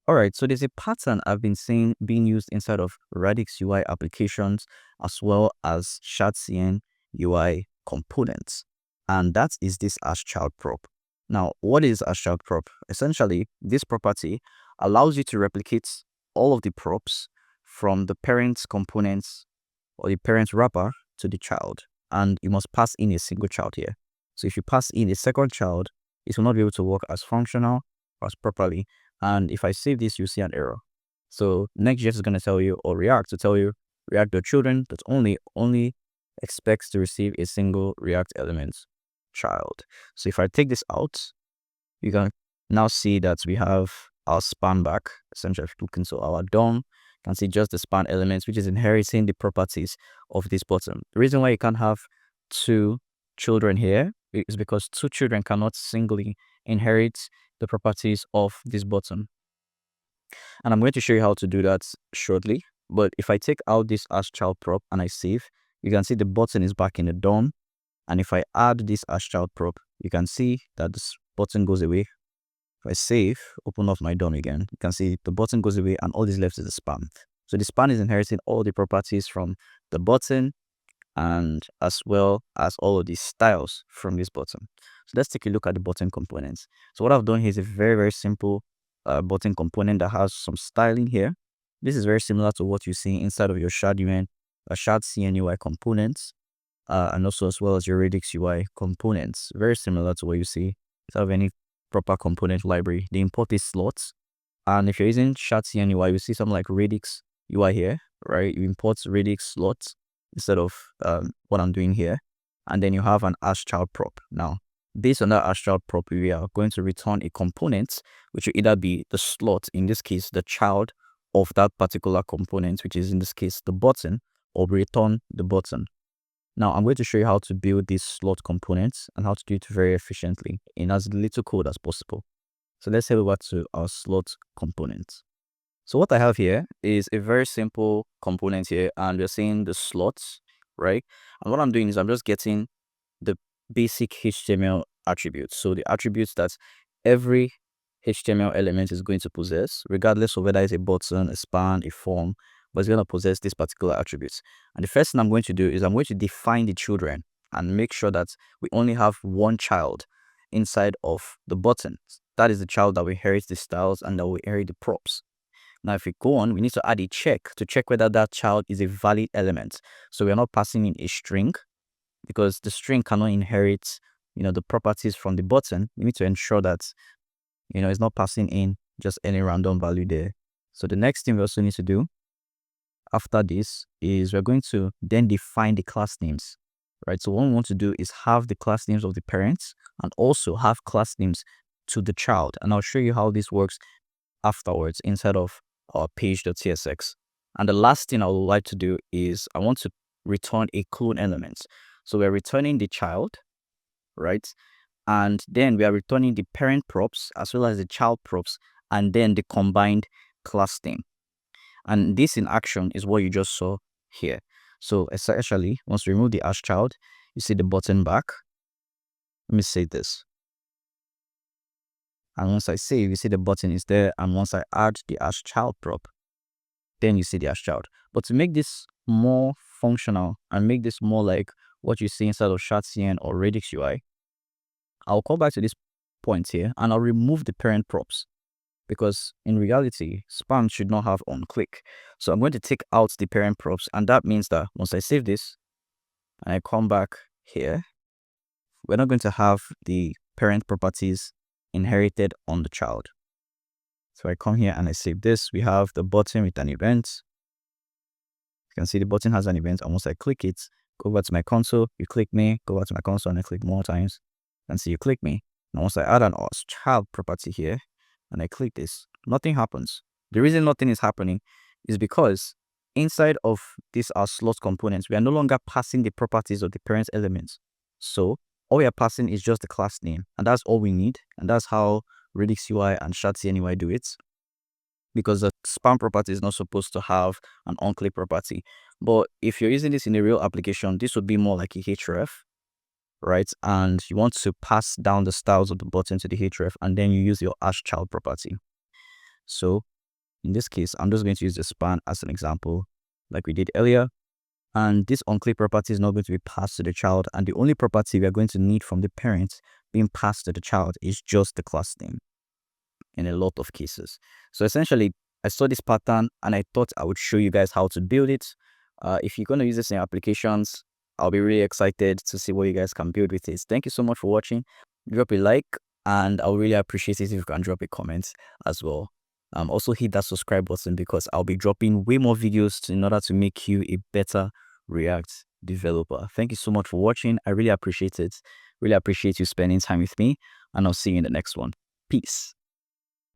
All right, so there's a pattern I've been seeing being used inside of Radix UI applications as well as Shadcn UI components, and that is this asChild prop. Now, what is asChild prop? Essentially, this property allows you to replicate all of the props from the parent components or the parent wrapper to the child, and you must pass in a single child here. So if you pass in a second child, it will not be able to work as functional or as properly. And if I save this, you see an error. So Next.js is going to tell you, or React to tell you, React.children that only expects to receive a single React element child. So if I take this out, you can now see that we have our span back. Essentially, if you look into our DOM, you can see just the span elements, which is inheriting the properties of this button. The reason why you can't have two children here is because two children cannot singly inherit the properties of this button. And I'm going to show you how to do that shortly. But if I take out this asChild prop and I save, you can see the button is back in the DOM. And if I add this asChild prop, you can see that this button goes away. If I save, open up my DOM again, you can see the button goes away and all this left is the span. So the span is inheriting all the properties from the button and as well as all of these styles from this button. So let's take a look at the button components. So what I've done here is a very simple button component that has some styling here. This is very similar to what you see inside of your Shadcn UI components, and also as well as your Radix UI components. Very similar to what you see inside of any proper component library. They import these slots, and if you're using Shadcn UI, you see something like Radix UI here, right? You import Radix slots instead of what I'm doing here, and then you have an asChild prop. Now, based on that asChild prop, we are going to return a component, which will either be the slot, in this case, the child of that particular component, which is in this case the button, or return the button. Now, I'm going to show you how to build these slot components and how to do it very efficiently in as little code as possible. So let's head over to our slot component. So what I have here is a very simple component here, and we're seeing the slots, right? And what I'm doing is I'm just getting the basic HTML attributes. So the attributes that every HTML element is going to possess, regardless of whether it's a button, a span, a form, but it's going to possess these particular attributes. And the first thing I'm going to do is I'm going to define the children and make sure that we only have one child inside of the button. That is the child that will inherit the styles and that will inherit the props. Now, if we go on, we need to add a check to check whether that child is a valid element. So we're not passing in a string because the string cannot inherit, the properties from the button. We need to ensure that, it's not passing in just any random value there. So the next thing we also need to do after this is we're going to then define the class names, right? So what we want to do is have the class names of the parents and also have class names to the child. And I'll show you how this works afterwards inside of our page.tsx. And the last thing I would like to do is I want to return a clone element. So we're returning the child, right? And then we are returning the parent props as well as the child props and then the combined class name. And this in action is what you just saw here. So essentially, once we remove the asChild, you see the button back. Let me save this. And once I save, you see the button is there. And once I add the asChild prop, then you see the asChild. But to make this more functional and make this more like what you see inside of Shadcn or Radix UI, I'll come back to this point here and I'll remove the parent props because in reality, span should not have on click. So I'm going to take out the parent props, and that means that once I save this and I come back here, we're not going to have the parent properties inherited on the child. So I come here and I save this. We have the button with an event. You can see the button has an event, and once I click it, go back to my console, you click me, go back to my console and I click more times, and see you click me. Now once I add an asChild property here and I click this, nothing happens. The reason nothing is happening is because inside of these our slot components, we are no longer passing the properties of the parent elements. So all we are passing is just the class name, and that's all we need. And that's how Radix UI and Shadcn UI do it, because the span property is not supposed to have an on-click property. But if you're using this in a real application, this would be more like a href, right? And you want to pass down the styles of the button to the href, and then you use your asChild property. So In this case, I'm just going to use the span as an example, like we did earlier. And this unclear property is not going to be passed to the child. And the only property we are going to need from the parent being passed to the child is just the class name in a lot of cases. So essentially, I saw this pattern and I thought I would show you guys how to build it. If you're going to use this in applications, I'll be really excited to see what you guys can build with it. Thank you so much for watching. Drop a like, and I'll really appreciate it if you can drop a comment as well. Also hit that subscribe button because I'll be dropping way more videos in order to make you a better React developer. Thank you so much for watching. I really appreciate it. Really appreciate you spending time with me, and I'll see you in the next one. Peace.